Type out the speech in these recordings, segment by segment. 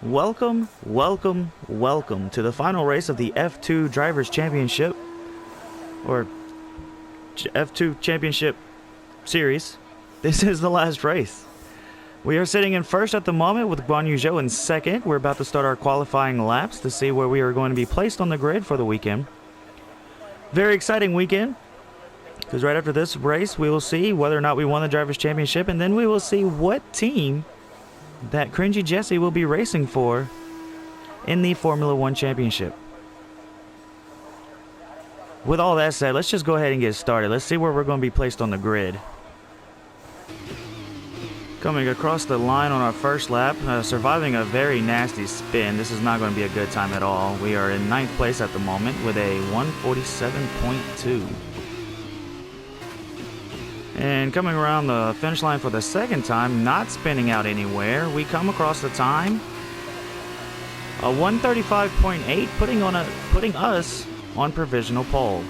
Welcome to the final race of the F2 Drivers' Championship, or F2 Championship Series. This is the last race. We are sitting in first at the moment with Guan Yu Zhou in second. We're about to start our qualifying laps to see where we are going to be placed on the grid for the weekend. Very exciting weekend, because right after this race, we will see whether or not we won the Drivers' Championship, and then we will see what team that CringeyJesse will be racing for in the Formula One Championship. With all that said, let's just go ahead and get started. Let's see where we're going to be placed on the grid. Coming across the line on our first lap, surviving a very nasty spin. This is not going to be a good time at all. We are in 9th place at the moment with a 147.2. And coming around the finish line for the second time, not spinning out anywhere, we come across the time, a 135.8, putting us on provisional pole.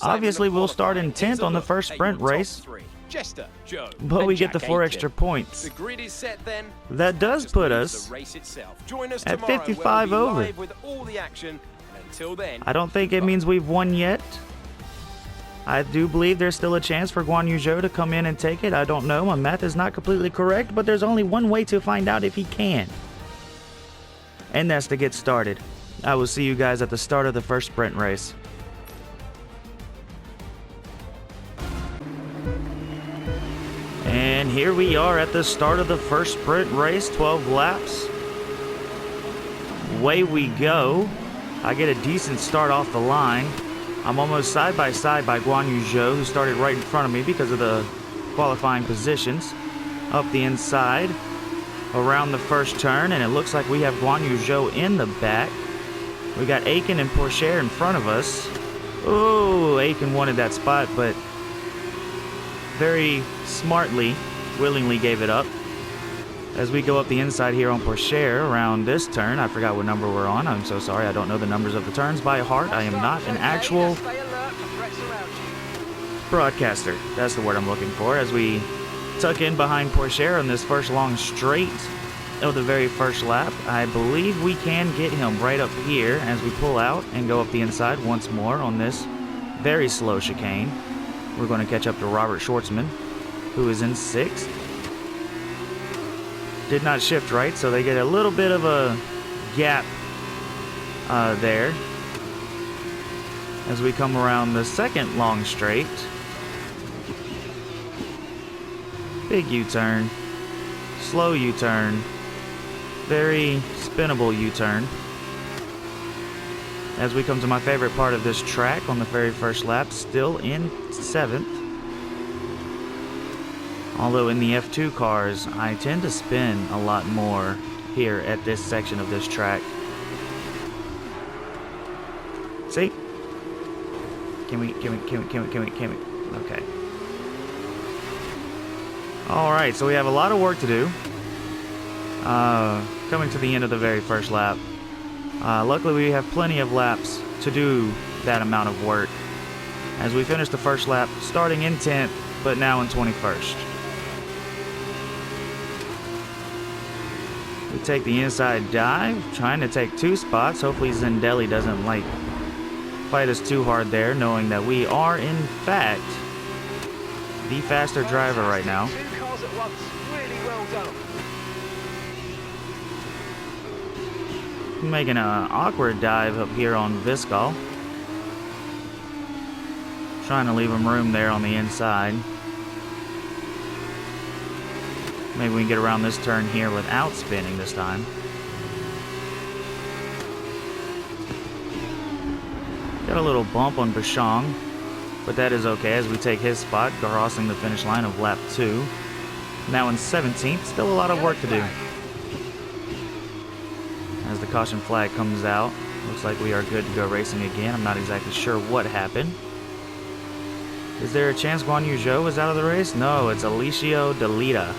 Obviously, we'll start in 10th on the first sprint race, but we get the 4 extra points. That does put us at 55 over. I don't think it means we've won yet. I do believe there's still a chance for Guan Yu Zhou to come in and take it. I don't know. My math is not completely correct, but there's only one way to find out if he can. And that's to get started. I will see you guys at the start of the first sprint race. And here we are at the start of the first sprint race, 12 laps. Away we go. I get a decent start off the line. I'm almost side by side by Guan Yu Zhou, who started right in front of me because of the qualifying positions. Up the inside, around the first turn, and it looks like we have Guan Yu Zhou in the back. We got Aiken and Pourchaire in front of us. Oh, Aiken wanted that spot, but very smartly, willingly gave it up. As we go up the inside here on Pourchaire around this turn, I forgot what number we're on. I'm so sorry, I don't know the numbers of the turns by heart. I am not an actual broadcaster. That's the word I'm looking for. As we tuck in behind Pourchaire on this first long straight of the very first lap, I believe we can get him right up here as we pull out and go up the inside once more on this very slow chicane. We're going to catch up to Robert Schwartzman, who is in 6th. Did not shift right, so they get a little bit of a gap there. As we come around the second long straight. Big U-turn. Slow U-turn. Very spinnable U-turn. As we come to my favorite part of this track on the very first lap, still in 7th. Although in the F2 cars, I tend to spin a lot more here at this section of this track. See? Can we? Okay. Alright, so we have a lot of work to do. Coming to the end of the very first lap. Luckily, we have plenty of laps to do that amount of work. As we finish the first lap, starting in 10th, but now in 21st. We take the inside dive, trying to take 2 spots. Hopefully Zendelli doesn't fight us too hard there, knowing that we are in fact the faster driver right now. 2 cars at once. Really well done. Making an awkward dive up here on Viscal. Trying to leave him room there on the inside. Maybe we can get around this turn here without spinning this time. Got a little bump on Bouchon, but that is okay as we take his spot, crossing the finish line of lap 2. Now in 17th, still a lot of work to do. As the caution flag comes out, looks like we are good to go racing again. I'm not exactly sure what happened. Is there a chance Guan Yu Zhou is out of the race? No, it's Alicio Delita.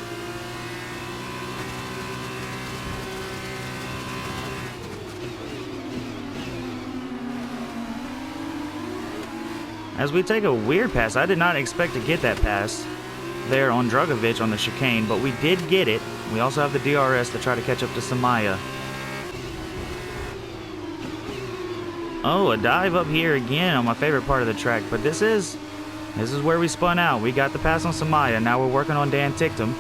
As we take a weird pass, I did not expect to get that pass there on Dragovic on the chicane, but we did get it. We also have the DRS to try to catch up to Samaya. Oh, a dive up here again on my favorite part of the track, but this is where we spun out. We got the pass on Samaya. Now we're working on Dan Ticktum.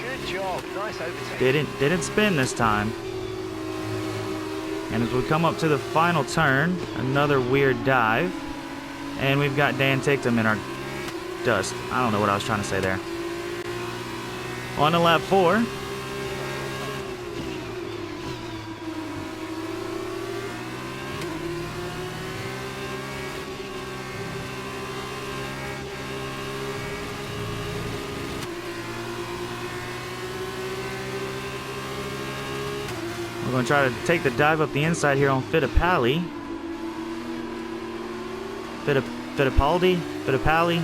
Good job. Nice overtake. Didn't spin this time. And as we come up to the final turn, another weird dive. And we've got Dan Ticktum in our dust. I don't know what I was trying to say there. On to lap 4. We're going to try to take the dive up the inside here on Fittipaldi. Fittipaldi?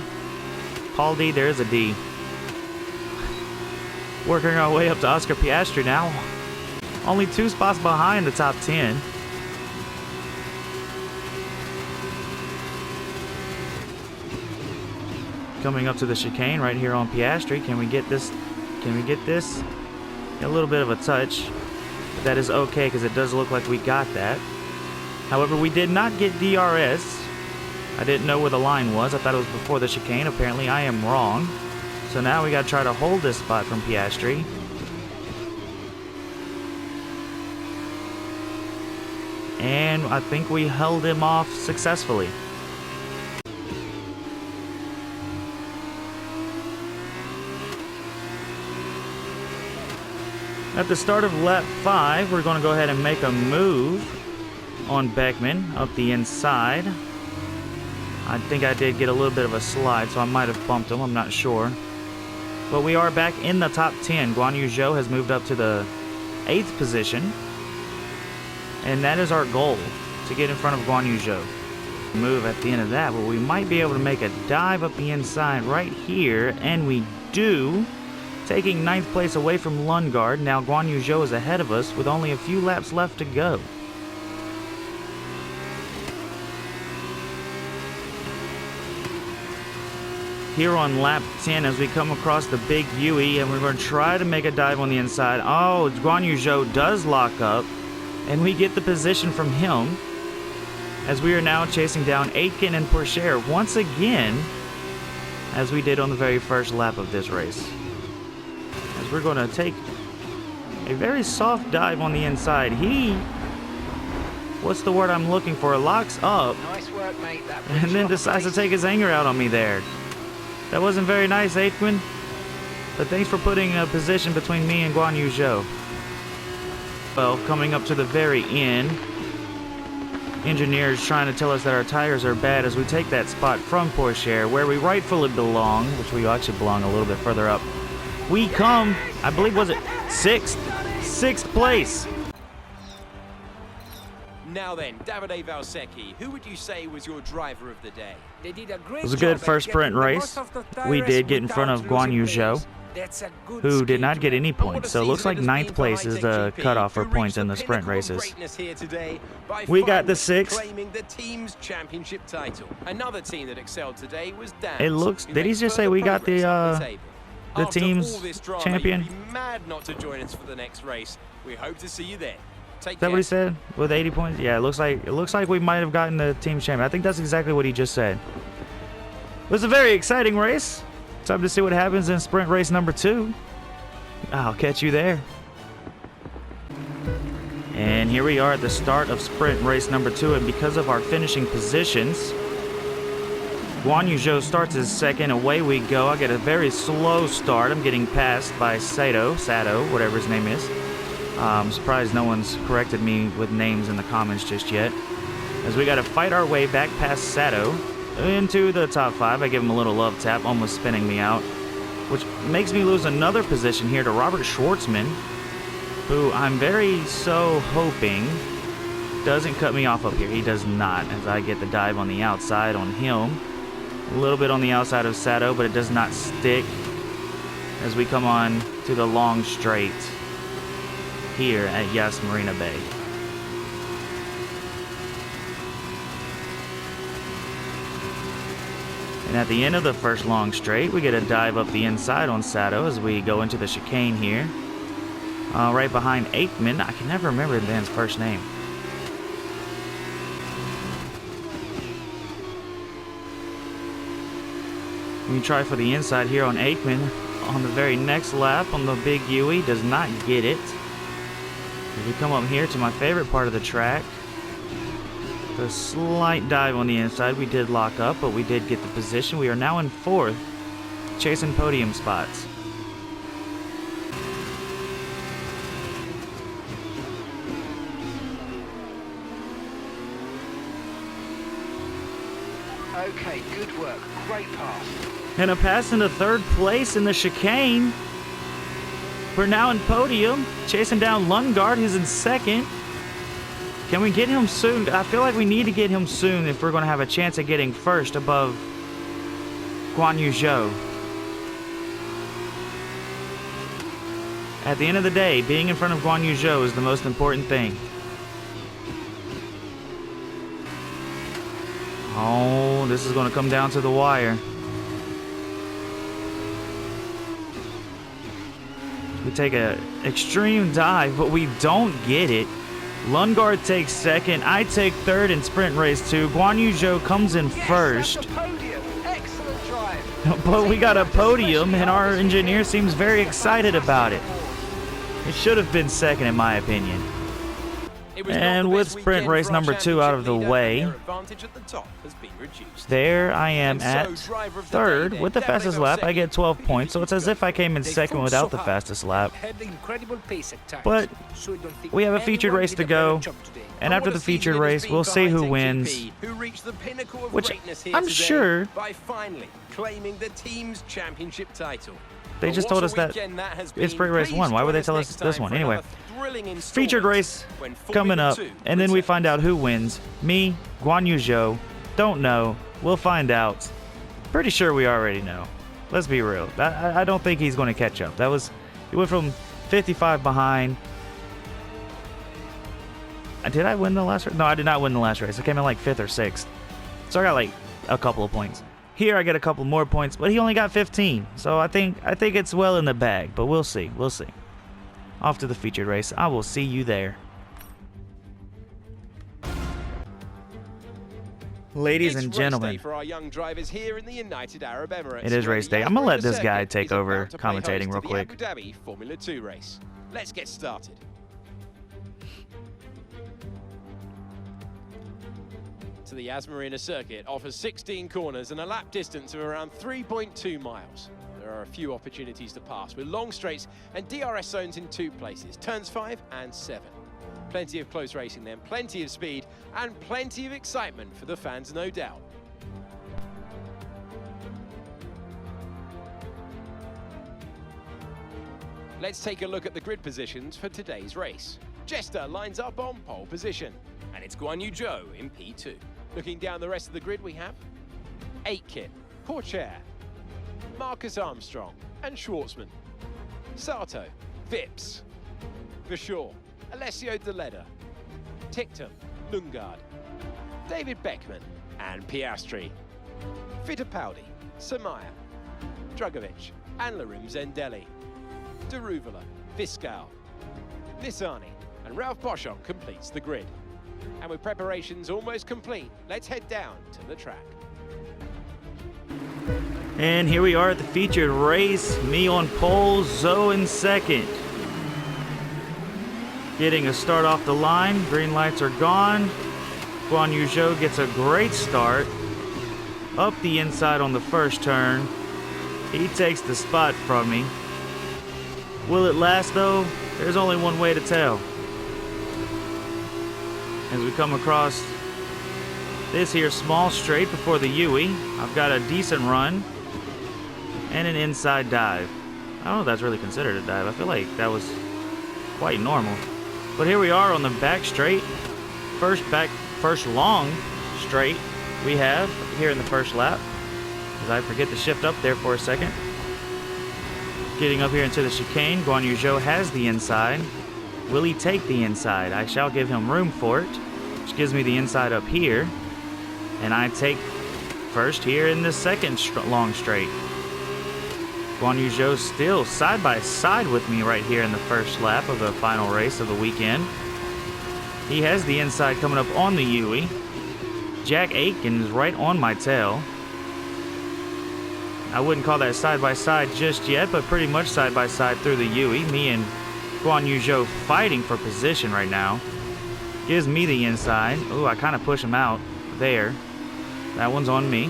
Paldi, there is a D. Working our way up to Oscar Piastri now. Only 2 spots behind the top 10. Coming up to the chicane right here on Piastri. Can we get this? Can we get this? A little bit of a touch. But that is okay because it does look like we got that. However, we did not get DRS. I didn't know where the line was. I thought it was before the chicane. Apparently, I am wrong. So now we got to try to hold this spot from Piastri. And I think we held him off successfully. At the start of lap 5, we're going to go ahead and make a move on Beckman up the inside. I think I did get a little bit of a slide, so I might have bumped him. I'm not sure. But we are back in the top 10. Guan Yu Zhou has moved up to the 8th position. And that is our goal, to get in front of Guan Yu Zhou. Move at the end of that, but we might be able to make a dive up the inside right here. And we do, taking 9th place away from Lundgaard. Now Guan Yu Zhou is ahead of us with only a few laps left to go. Here on lap 10 as we come across the big Yui, and we're going to try to make a dive on the inside. Oh, Guan Yu Zhou does lock up, and we get the position from him as we are now chasing down Aitken and Pourchaire once again, as we did on the very first lap of this race. As we're going to take a very soft dive on the inside. He, what's the word I'm looking for, locks up, Nice work, mate. That and then decides to take his anger out on me there. That wasn't very nice, Aitken. But thanks for putting a position between me and Guan Yu Zhou. Well, coming up to the very end, engineers trying to tell us that our tires are bad as we take that spot from Pourchaire, where we rightfully belong, which we actually belong a little bit further up. We come, I believe, was it 6th place. Now then, Davide Valsecchi, who would you say was your driver of the day? They did a great It was a good job first at sprint getting the race. most of the We tires did get in front of without Guan Yu losing Zhou, pace. That's a good who did not get schedule. any points. So it looks like 9th place is the cutoff for points in the sprint races. We got the 6th. Claiming the team's championship title. Another team that excelled today was Dan. It looks, did he just say we got the team's champion? You'd be mad not to join us for the next race. We hope to see you there. Take Is that care. what he said? With 80 points? Yeah, it looks like we might have gotten the team champion. I think that's exactly what he just said. It was a very exciting race. Time to see what happens in sprint race number 2. I'll catch you there. And here we are at the start of sprint race number 2, and because of our finishing positions, Guan Yu Zhou starts as second. Away we go. I get a very slow start. I'm getting passed by Sato, whatever his name is. I'm surprised no one's corrected me with names in the comments just yet. As we got to fight our way back past Sato into the top 5. I give him a little love tap, almost spinning me out, which makes me lose another position here to Robert Schwartzman, who I'm very so hoping doesn't cut me off up here. He does not, as I get the dive on the outside on him. A little bit on the outside of Sato, but it does not stick as we come on to the long straight here at Yas Marina Bay. And at the end of the first long straight, we get a dive up the inside on Sato as we go into the chicane here. Right behind Aikman. I can never remember the man's first name. We try for the inside here on Aikman. On the very next lap on the big Yui. Does not get it. As we come up here to my favorite part of the track. A slight dive on the inside. We did lock up, but we did get the position. We are now in 4th, chasing podium spots. Okay, good work. Great pass. And a pass into 3rd place in the chicane. We're now in podium, chasing down Lundgaard, who's in 2nd. Can we get him soon? I feel like we need to get him soon if we're going to have a chance at getting 1st above Guan Yu Zhou. At the end of the day, being in front of Guan Yu Zhou is the most important thing. Oh, this is going to come down to the wire. We take an extreme dive, but we don't get it. Lundgaard takes 2nd, I take 3rd in sprint race 2. Guan Yu Zhou comes in 1st. That's a podium. Excellent drive. But we got a podium, and our engineer seems very excited about it. It should have been 2nd, in my opinion. And with sprint race number 2 out of the way, there I am at 3rd with the fastest lap. I get 12 points, so it's as if I came in 2nd without the fastest lap. But we have a featured race to go, and after the featured race, we'll see who wins, which I'm sure they just told us that it's sprint race 1. Why would they tell us this one? Anyway, featured race coming up, and then we find out who wins. Me, Guan Yu Zhou, don't know. We'll find out. Pretty sure we already know. Let's be real. I don't think he's going to catch up. He went from 55 behind. Did I win the last race? No, I did not win the last race. I came in like 5th or 6th. So I got like a couple of points. Here I get a couple more points, but he only got 15. So I think it's well in the bag, but we'll see. We'll see. Off to the featured race. I will see you there. Ladies and gentlemen, for our young drivers here in the United Arab Emirates. It is race day. I'm going to let this guy take over commentating real quick. Abu Dhabi Formula 2 race. Let's get started. To the Yas Marina circuit offers 16 corners and a lap distance of around 3.2 miles. There are a few opportunities to pass with long straights and DRS zones in 2 places, turns 5 and 7. Plenty of close racing then, plenty of speed and plenty of excitement for the fans, no doubt. Let's take a look at the grid positions for today's race. Jester lines up on pole position, and it's Guan Yu Zhou in P2. Looking down the rest of the grid, we have Aitken, Pourchaire, Marcus Armstrong and Schwartzman, Sato, Vips, Gashore, Alessio Deleda, Ticktum, Lundgaard, David Beckman and Piastri, Fittipaldi, Samaya, Drugovic and Larim Zendelli, Deruvala, Viscal, Nissani and Ralph Boschon completes the grid. And with preparations almost complete, let's head down to the track. And here we are at the featured race. Me on pole, Zhou in 2nd. Getting a start off the line. Green lights are gone. Guan Yu Zhou gets a great start. Up the inside on the first turn. He takes the spot from me. Will it last though? There's only one way to tell. As we come across this here small straight before the Yui, I've got a decent run and an inside dive. I don't know if that's really considered a dive. I feel like that was quite normal. But here we are on the back straight. First long straight we have here in the first lap. As I forget to shift up there for a second. Getting up here into the chicane, Guan Yu Zhou has the inside. Will he take the inside? I shall give him room for it, which gives me the inside up here. And I take first here in the second long straight. Guan Yu Zhou still side by side with me right here in the first lap of the final race of the weekend. He has the inside coming up on the Yui. Jack Aitken is right on my tail. I wouldn't call that side by side just yet, but pretty much side by side through the Yui. Me and Guan Yu Zhou fighting for position right now. Gives me the inside. Ooh, I kind of push him out there. That one's on me.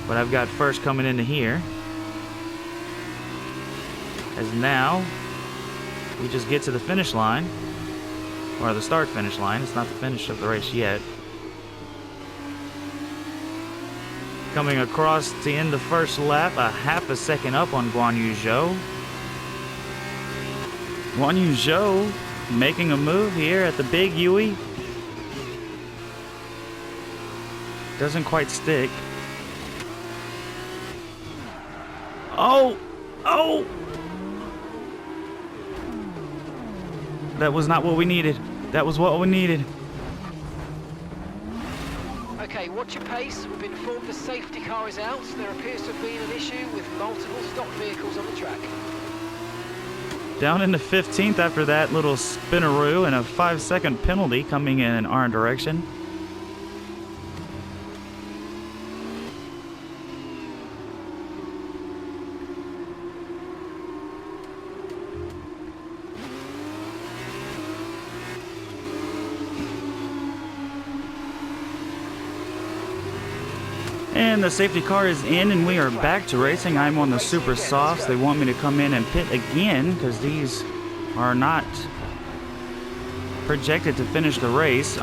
But I've got first coming into here. As now, we just get to the finish line. Or the start-finish line. It's not the finish of the race yet. Coming across to end the first lap, a half a second up on Guan Yu Zhou. Guan Yu Zhou making a move here at the big Yui. Doesn't quite stick. Oh! Oh! That was not what we needed. That was what we needed. Okay, watch your pace. We've been informed the safety car is out. There appears to have been an issue with multiple stock vehicles on the track. Down into 15th after that little spinaroo and a 5-second penalty coming in our direction. And the safety car is in and we are back to racing. I'm on the super softs. They want me to come in and pit again because these are not projected to finish the race.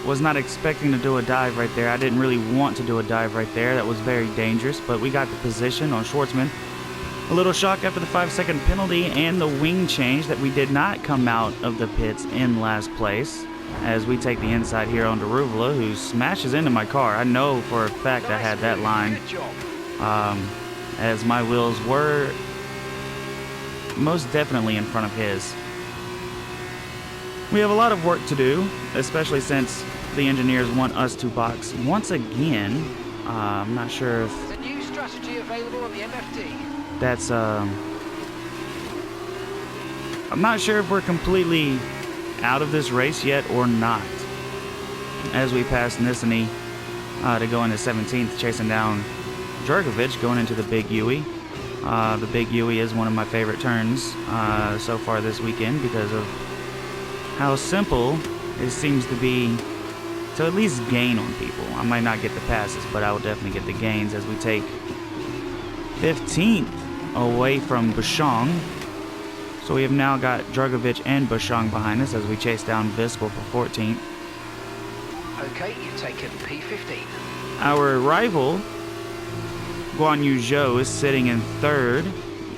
Was not expecting to do a dive right there. I didn't really want to do a dive right there. That was very dangerous, but we got the position on Schwartzman. A little shock after the 5-second penalty and the wing change that we did not come out of the pits in last place. As we take the inside here on Daruvula, who smashes into my car. I know for a fact I had that line, as my wheels were most definitely in front of his. We have a lot of work to do, especially since the engineers want us to box once again. I'm not sure if There's a new strategy available on the MFD. that's I'm not sure if we're completely out of this race yet or not, as we pass Nissany to go into 17th, chasing down Jurgovic going into the big Yui. The big Yui is one of my favorite turns so far this weekend because of how simple it seems to be to at least gain on people. I might not get the passes, but I will definitely get the gains as we take 15th away from Bouchon. So we have now got Dragovic and Bouchon behind us as we chase down Viskel for 14th. Okay, you've taken P15. Our rival, Guan Yu Zhou, is sitting in third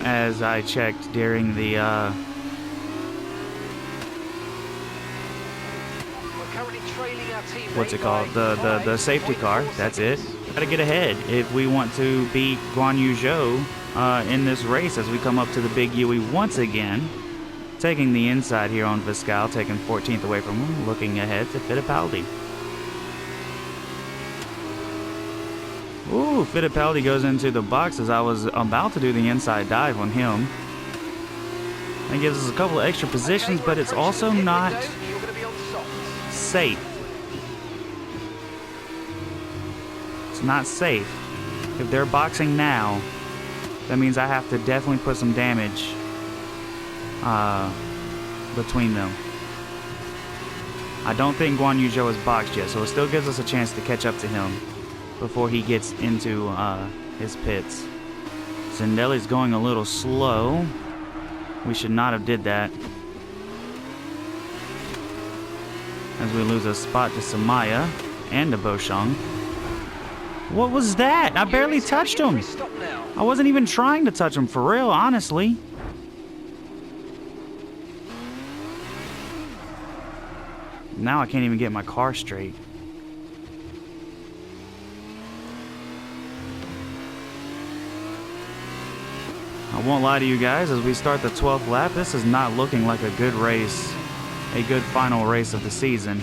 as I checked during the We're currently trailing our team. what's it called? The safety car. That's it. Gotta get ahead if we want to beat Guan Yu Zhou in this race as we come up to the big Yui once again. Taking the inside here on Viscal, taking 14th away from him, looking ahead to Fittipaldi. Ooh, Fittipaldi goes into the box as I was about to do the inside dive on him. That gives us a couple of extra positions, but it's also not safe. It's not safe. If they're boxing now, that means I have to definitely put some damage between them. I don't think Guan Yu Zhou is boxed yet, so it still gives us a chance to catch up to him before he gets into his pits. Zindelli's going a little slow. We should not have did that. As we lose a spot to Samaya and to Bouchon. What was that? I barely touched him. I wasn't even trying to touch him for real, honestly. Now I can't even get my car straight. I won't lie to you guys, as we start the 12th lap, this is not looking like a good race, a good final race of the season.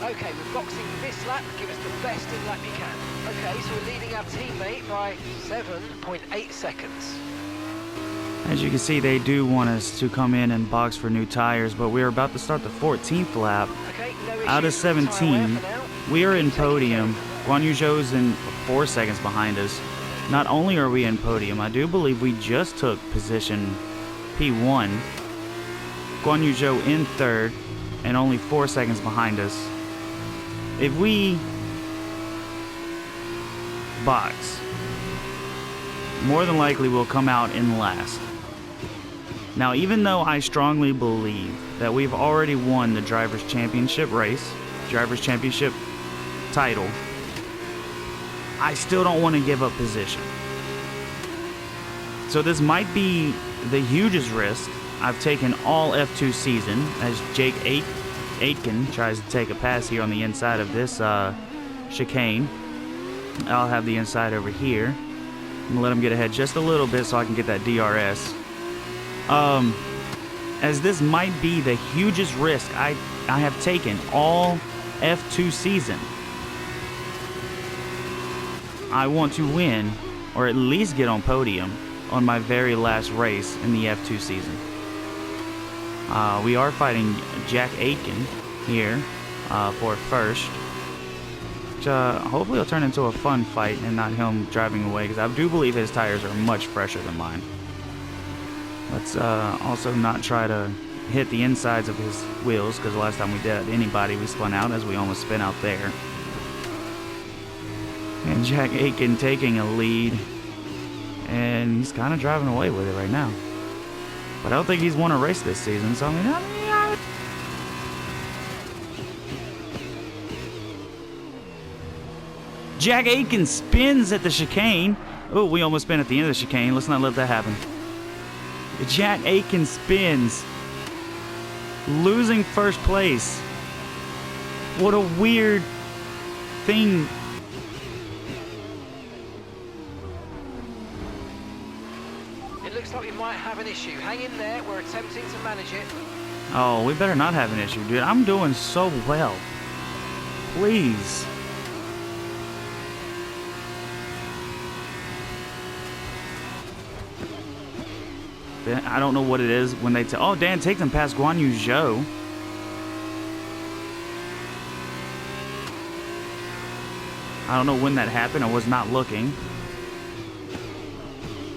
Okay, we're boxing this lap. Give us the best in lap you can. Okay, so we're leading our teammate by 7.8 seconds. As you can see, they do want us to come in and box for new tires, but we're about to start the 14th lap. Okay, no Out of issues with the tyre 17, wear for now. we are in Keep taking podium. Guan Yu Zhou's in 4 seconds behind us. Not only are we in podium, I do believe we just took position P1. Guan Yu Zhou in 3rd and only 4 seconds behind us. If we box, more than likely we'll come out in last. Now, even though I strongly believe that we've already won the Drivers' Championship race, Drivers' Championship title, I still don't want to give up position. So this might be the hugest risk I've taken all F2 season, as Jake Aitken tries to take a pass here on the inside of this chicane. I'll have the inside over here. I'm going to let him get ahead just a little bit so I can get that DRS. As this might be the hugest risk I have taken all F2 season. I want to win, or at least get on podium, on my very last race in the F2 season. We are fighting Jack Aitken here for first. Which, hopefully will turn into a fun fight and not him driving away, because I do believe his tires are much fresher than mine. Let's also not try to hit the insides of his wheels, because the last time we did anybody, we spun out, as we almost spin out there. And Jack Aitken taking a lead, and he's kind of driving away with it right now. But I don't think he's won a race this season, so I mean, Jack Aitken spins at the chicane. Oh, we almost spin at the end of the chicane. Let's not let that happen. Jack Aitken spins, losing first place. What a weird thing. It looks like we might have an issue. Hang in there. We're attempting to manage it. Oh, we better not have an issue, dude. I'm doing so well. Please. I don't know what it is when they tell. Oh, Dan takes him past Guan Yu Zhou. I don't know when that happened. I was not looking.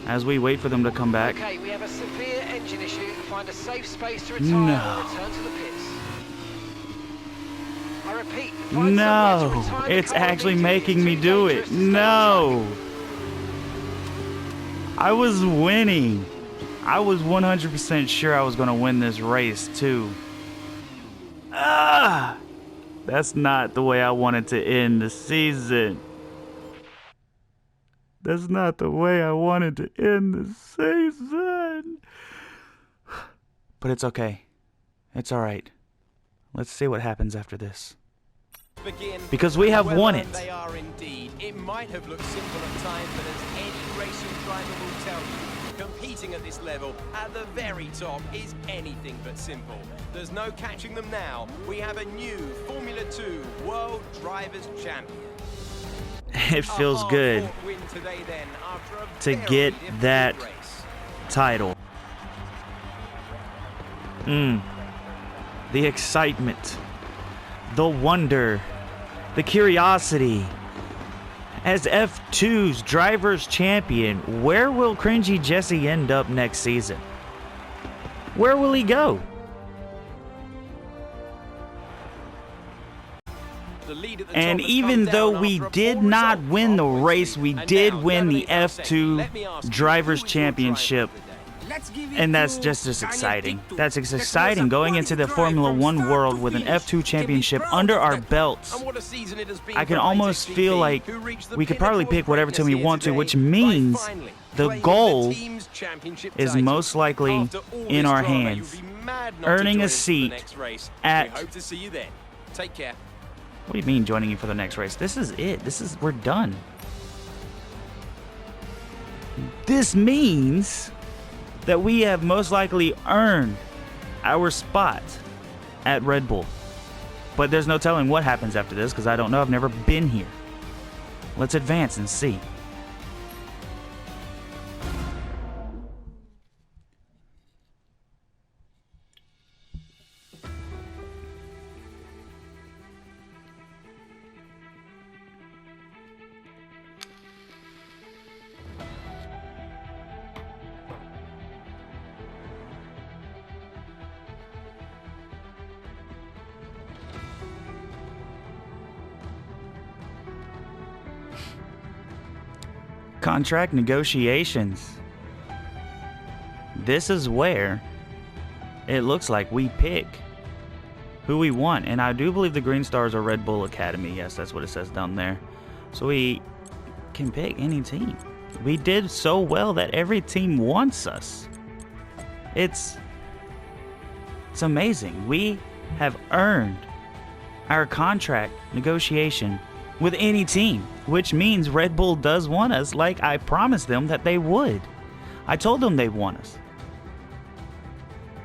As we wait for them to come back. Okay, we have a severe engine issue. Find a safe space to retire No. or return to the pits. I repeat, find No, somewhere to retire the it's car actually immediately. making me Too do dangerous it. to stay on No. I was winning. I was 100% sure I was going to win this race, too. Ah! That's not the way I wanted to end the season. That's not the way I wanted to end the season. But it's okay. It's alright. Let's see what happens after this. Because we have won it. They are indeed. It might have looked simple at times, but as any racing driver will tell you, competing at this level, at the very top, is anything but simple. There's no catching them now. We have a new Formula 2 World Drivers' Champion. It feels good to get that title. The excitement, the wonder, the curiosity. As F2's Drivers' Champion, where will CringeyJesse end up next season? Where will he go? And even though we did not win the race, we did win the F2 Drivers' Championship. And that's just as exciting. That's as exciting going into the Formula 1 world with an F2 championship under our belts. I can almost feel like we could probably pick whatever team we want to, which means the goal is most likely in our hands. Earning a seat at... What do you mean joining you for the next race? This is it. We're done. This means that we have most likely earned our spot at Red Bull. But there's no telling what happens after this because I don't know. I've never been here. Let's advance and see. Contract negotiations. This is where it looks like we pick who we want. And I do believe the Green Stars are Red Bull Academy. Yes, that's what it says down there. So we can pick any team. We did so well that every team wants us. It's amazing. We have earned our contract negotiation with any team, which means Red Bull does want us like I promised them that they would. I told them they want us.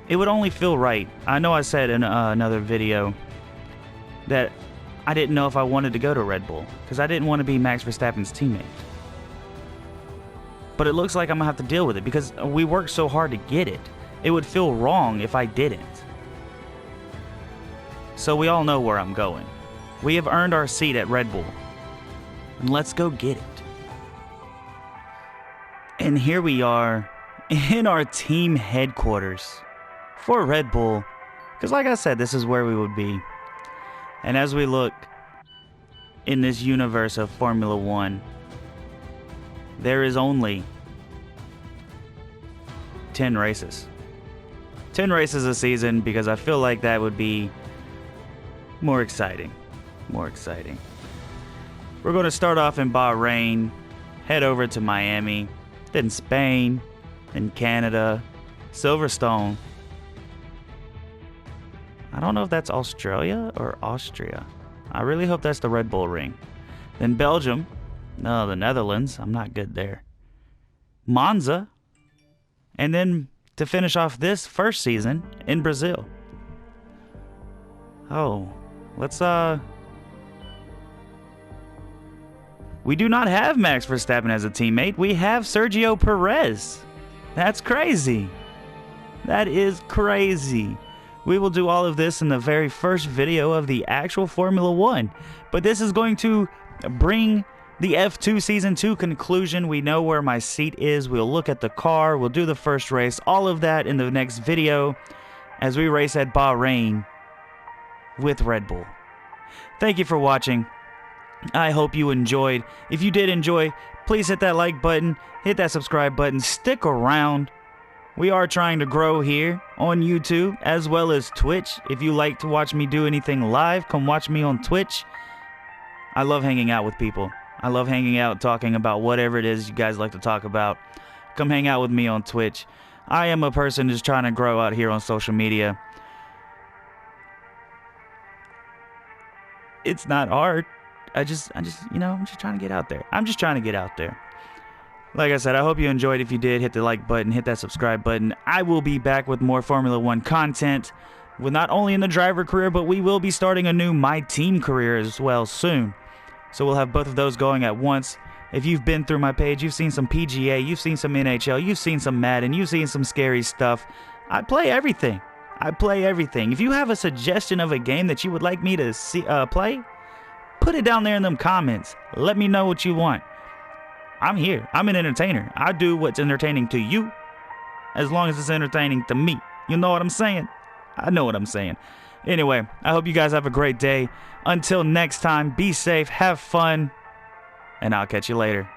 It would only feel right. I know I said in another video that I didn't know if I wanted to go to Red Bull because I didn't want to be Max Verstappen's teammate. But it looks like I'm going to have to deal with it because we worked so hard to get it. It would feel wrong if I didn't. So we all know where I'm going. We have earned our seat at Red Bull. And let's go get it. And here we are in our team headquarters for Red Bull. Because like I said, this is where we would be. And as we look in this universe of Formula One, there is only 10 races. 10 races a season because I feel like that would be more exciting. More exciting. We're going to start off in Bahrain, head over to Miami, then Spain, then Canada, Silverstone. I don't know if that's Australia or Austria. I really hope that's the Red Bull Ring. Then Belgium. No, the Netherlands. I'm not good there. Monza. And then to finish off this first season in Brazil. Oh, let's we do not have Max Verstappen as a teammate. We have Sergio Perez. That's crazy. That is crazy. We will do all of this in the very first video of the actual Formula One. But this is going to bring the F2 Season 2 conclusion. We know where my seat is. We'll look at the car. We'll do the first race. All of that in the next video as we race at Bahrain with Red Bull. Thank you for watching. I hope you enjoyed. If you did enjoy, please hit that like button, hit that subscribe button, stick around. We are trying to grow here on YouTube as well as Twitch. If you like to watch me do anything live, come watch me on Twitch. I love hanging out with people. I love hanging out, talking about whatever it is you guys like to talk about. Come hang out with me on Twitch. I am a person just trying to grow out here on social media. It's not hard. I'm just trying to get out there. I'm just trying to get out there. Like I said, I hope you enjoyed. If you did, hit the like button, hit that subscribe button. I will be back with more Formula One content, with not only in the driver career, but we will be starting a new My Team career as well soon. So we'll have both of those going at once. If you've been through my page, you've seen some PGA, you've seen some NHL, you've seen some Madden, you've seen some scary stuff. I play everything. I play everything. If you have a suggestion of a game that you would like me to see play, put it down there in them comments. Let me know what you want. I'm here. I'm an entertainer. I do what's entertaining to you as long as it's entertaining to me. You know what I'm saying? I know what I'm saying. Anyway, I hope you guys have a great day. Until next time, be safe, have fun, and I'll catch you later.